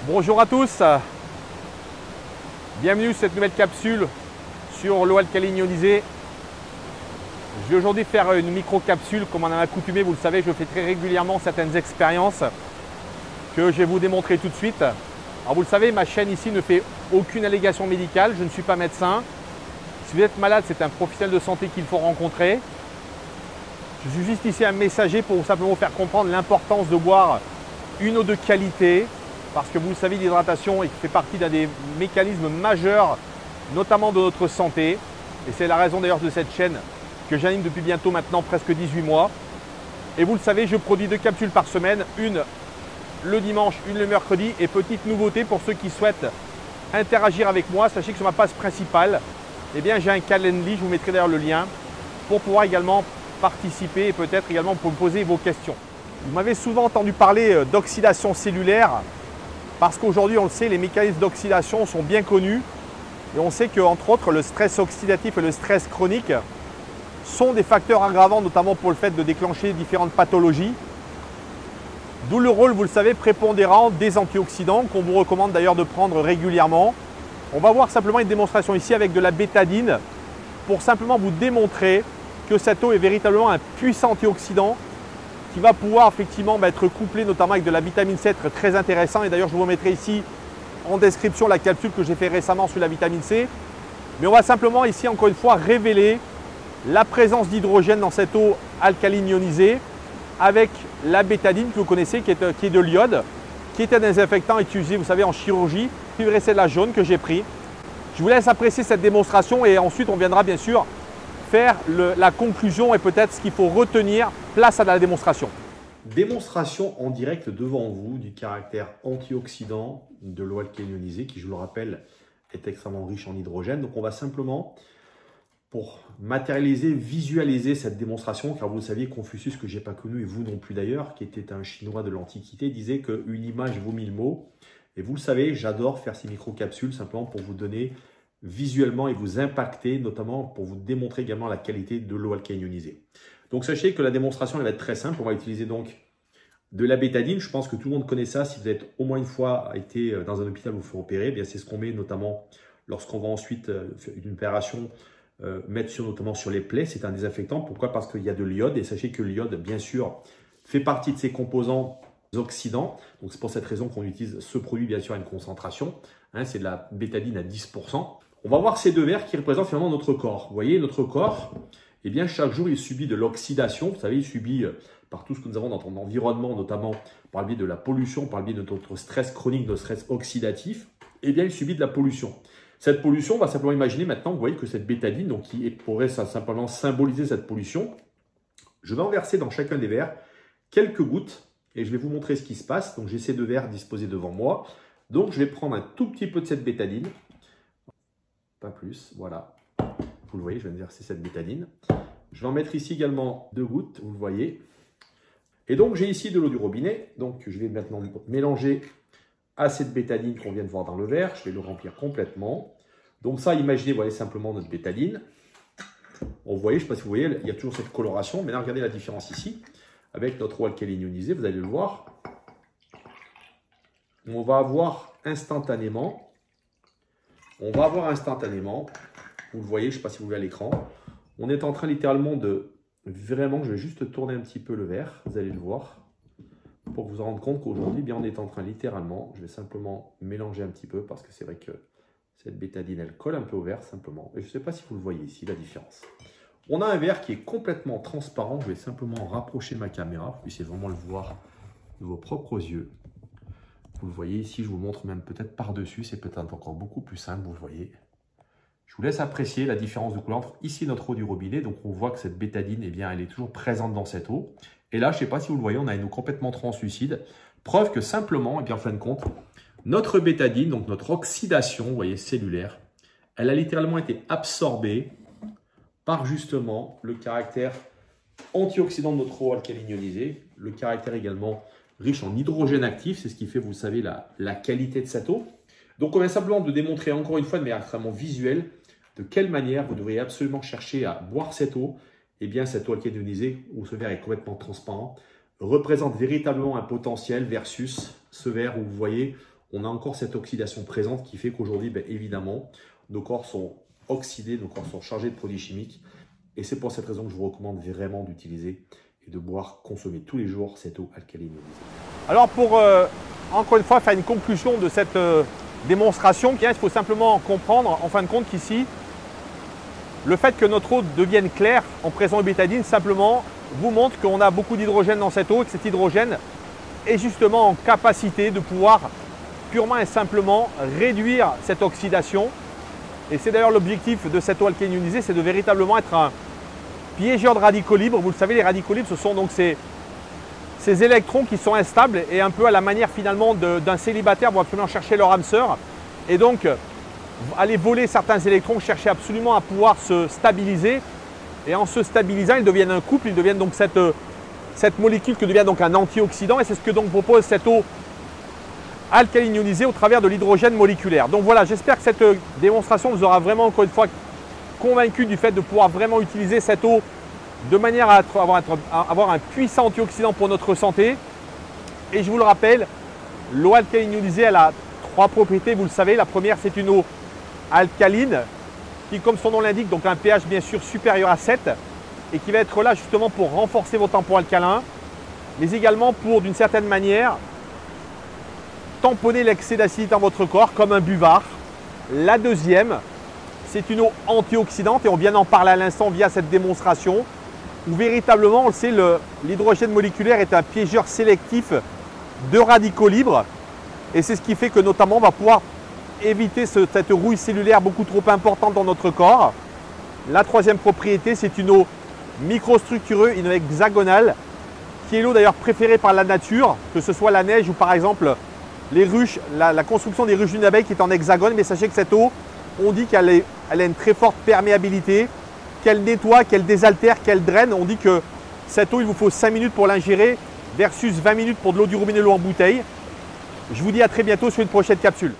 Bonjour à tous, bienvenue sur cette nouvelle capsule sur l'eau alcaline ionisée. Je vais aujourd'hui faire une micro-capsule comme on en a accoutumé, vous le savez, je fais très régulièrement certaines expériences que je vais vous démontrer tout de suite. Alors vous le savez, ma chaîne ici ne fait aucune allégation médicale, je ne suis pas médecin. Si vous êtes malade, c'est un professionnel de santé qu'il faut rencontrer. Je suis juste ici un messager pour simplement vous faire comprendre l'importance de boire une eau de qualité. Parce que vous le savez, l'hydratation fait partie d'un des mécanismes majeurs, notamment de notre santé. Et c'est la raison d'ailleurs de cette chaîne que j'anime depuis bientôt maintenant presque 18 mois. Et vous le savez, je produis 2 capsules par semaine, une le dimanche, une le mercredi. Et petite nouveauté pour ceux qui souhaitent interagir avec moi, sachez que sur ma page principale, eh bien, j'ai un Calendly, je vous mettrai d'ailleurs le lien, pour pouvoir également participer et peut-être également pour me poser vos questions. Vous m'avez souvent entendu parler d'oxydation cellulaire. Parce qu'aujourd'hui, on le sait, les mécanismes d'oxydation sont bien connus et on sait qu'entre autres, le stress oxydatif et le stress chronique sont des facteurs aggravants, notamment pour le fait de déclencher différentes pathologies. D'où le rôle, vous le savez, prépondérant des antioxydants qu'on vous recommande d'ailleurs de prendre régulièrement. On va voir simplement une démonstration ici avec de la bétadine pour simplement vous démontrer que cette eau est véritablement un puissant antioxydant qui va pouvoir effectivement être couplé notamment avec de la vitamine C, être très intéressant. Et d'ailleurs, je vous remettrai ici en description la capsule que j'ai fait récemment sur la vitamine C. Mais on va simplement ici, encore une fois, révéler la présence d'hydrogène dans cette eau alcaline ionisée avec la bétadine que vous connaissez, qui est de l'iode, qui est un désinfectant utilisé, vous savez, en chirurgie. Vous verrez celle-là jaune que j'ai pris. Je vous laisse apprécier cette démonstration et ensuite on viendra bien sûr faire la conclusion et peut-être ce qu'il faut retenir. Place à la démonstration. Démonstration en direct devant vous du caractère antioxydant de l'eau alcaline ionisée qui, je vous le rappelle, est extrêmement riche en hydrogène. Donc on va simplement, pour matérialiser, visualiser cette démonstration, car vous le saviez, Confucius, que je n'ai pas connu et vous non plus d'ailleurs, qui était un Chinois de l'Antiquité, disait qu'une image vaut 1000 mots. Et vous le savez, j'adore faire ces micro-capsules simplement pour vous donner visuellement et vous impacter, notamment pour vous démontrer également la qualité de l'eau alcaline ionisée. Donc sachez que la démonstration elle va être très simple. On va utiliser donc de la bétadine. Je pense que tout le monde connaît ça. Si vous êtes au moins une fois été dans un hôpital où il faut opérer, eh bien c'est ce qu'on met notamment lorsqu'on va ensuite une opération mettre notamment sur les plaies. C'est un désinfectant. Pourquoi? Parce qu'il y a de l'iode. Et sachez que l'iode, bien sûr, fait partie de ces composants oxydants. Donc c'est pour cette raison qu'on utilise ce produit bien sûr à une concentration. C'est de la bétadine à 10%. On va voir ces 2 verres qui représentent finalement notre corps. Vous voyez, notre corps, eh bien, chaque jour, il subit de l'oxydation. Vous savez, il subit par tout ce que nous avons dans notre environnement, notamment par le biais de la pollution, par le biais de notre stress chronique, notre stress oxydatif. Eh bien, il subit de la pollution. Cette pollution, on va simplement imaginer maintenant, vous voyez que cette bétadine, donc qui pourrait simplement symboliser cette pollution, je vais en verser dans chacun des verres quelques gouttes et je vais vous montrer ce qui se passe. Donc, j'ai ces 2 verres disposés devant moi. Donc, je vais prendre un tout petit peu de cette bétadine. Pas plus, voilà. Vous le voyez, je viens de verser cette bétadine. Je vais en mettre ici également 2 gouttes, vous le voyez. Et donc, j'ai ici de l'eau du robinet. Donc, je vais maintenant mélanger à cette bétadine qu'on vient de voir dans le verre. Je vais le remplir complètement. Donc ça, imaginez, vous voyez simplement notre bétadine. On voyait, je ne sais pas si vous voyez, il y a toujours cette coloration. Maintenant, regardez la différence ici. Avec notre eau alcaline ionisée, vous allez le voir. On va avoir instantanément, vous le voyez, je ne sais pas si vous voyez à l'écran, on est en train littéralement de, vraiment, je vais juste tourner un petit peu le verre, vous allez le voir, pour vous rendre compte qu'aujourd'hui, bien, on est en train littéralement, je vais simplement mélanger un petit peu, parce que c'est vrai que cette bétadine, elle colle un peu au verre, simplement, et je ne sais pas si vous le voyez ici, la différence. On a un verre qui est complètement transparent, je vais simplement rapprocher ma caméra, pour que vous puissiez vraiment le voir de vos propres yeux. Vous le voyez ici, je vous montre même peut-être par-dessus, c'est peut-être encore beaucoup plus simple, vous le voyez. Je vous laisse apprécier la différence de couleur entre ici notre eau du robinet. Donc on voit que cette bétadine, eh bien, elle est toujours présente dans cette eau. Et là, je ne sais pas si vous le voyez, on a une eau complètement translucide. Preuve que simplement, eh bien, en fin de compte, notre bétadine, donc notre oxydation, vous voyez, cellulaire, elle a littéralement été absorbée par justement le caractère antioxydant de notre eau alcaline ionisée, le caractère également riche en hydrogène actif, c'est ce qui fait, vous le savez, la qualité de cette eau. Donc, on vient simplement de démontrer encore une fois de manière extrêmement visuelle de quelle manière vous devriez absolument chercher à boire cette eau. Eh bien, cette eau alcaline ionisée, où ce verre est complètement transparent, représente véritablement un potentiel versus ce verre où vous voyez, on a encore cette oxydation présente qui fait qu'aujourd'hui, évidemment, nos corps sont oxydés, nos corps sont chargés de produits chimiques. Et c'est pour cette raison que je vous recommande vraiment d'utiliser et de boire, consommer tous les jours cette eau alcaline ionisée. Alors pour, encore une fois, faire une conclusion de cette démonstration, il faut simplement comprendre, en fin de compte, qu'ici, le fait que notre eau devienne claire en présence de bétadine, simplement, vous montre qu'on a beaucoup d'hydrogène dans cette eau et que cet hydrogène est justement en capacité de pouvoir purement et simplement réduire cette oxydation. Et c'est d'ailleurs l'objectif de cette eau alcaline ionisée, c'est de véritablement être un piégeur de radicaux libres. Vous le savez, les radicaux libres, ce sont donc ces électrons qui sont instables et un peu à la manière finalement d'un célibataire vont absolument chercher leur âme sœur. Et donc, aller voler certains électrons, chercher absolument à pouvoir se stabiliser. Et en se stabilisant, ils deviennent un couple, ils deviennent donc cette molécule qui devient donc un antioxydant. Et c'est ce que donc propose cette eau alcaline ionisée au travers de l'hydrogène moléculaire. Donc voilà, j'espère que cette démonstration vous aura vraiment encore une fois convaincu du fait de pouvoir vraiment utiliser cette eau de manière à avoir un puissant antioxydant pour notre santé. Et je vous le rappelle, l'eau alcaline ionisée, elle a 3 propriétés, vous le savez. La première, c'est une eau alcaline qui, comme son nom l'indique, donc un pH bien sûr supérieur à 7 et qui va être là justement pour renforcer vos tampons alcalins, mais également pour, d'une certaine manière, tamponner l'excès d'acidité dans votre corps comme un buvard. La deuxième, c'est une eau antioxydante et on vient d'en parler à l'instant via cette démonstration où véritablement, on le sait, l'hydrogène moléculaire est un piégeur sélectif de radicaux libres et c'est ce qui fait que notamment on va pouvoir éviter cette rouille cellulaire beaucoup trop importante dans notre corps. La troisième propriété, c'est une eau microstructureuse, une eau hexagonale, qui est l'eau d'ailleurs préférée par la nature, que ce soit la neige ou par exemple les ruches, la construction des ruches d'une abeille qui est en hexagone. Mais sachez que cette eau, on dit qu'elle a une très forte perméabilité, qu'elle nettoie, qu'elle désaltère, qu'elle draine. On dit que cette eau, il vous faut 5 minutes pour l'ingérer versus 20 minutes pour de l'eau du robinet, l'eau en bouteille. Je vous dis à très bientôt sur une prochaine capsule.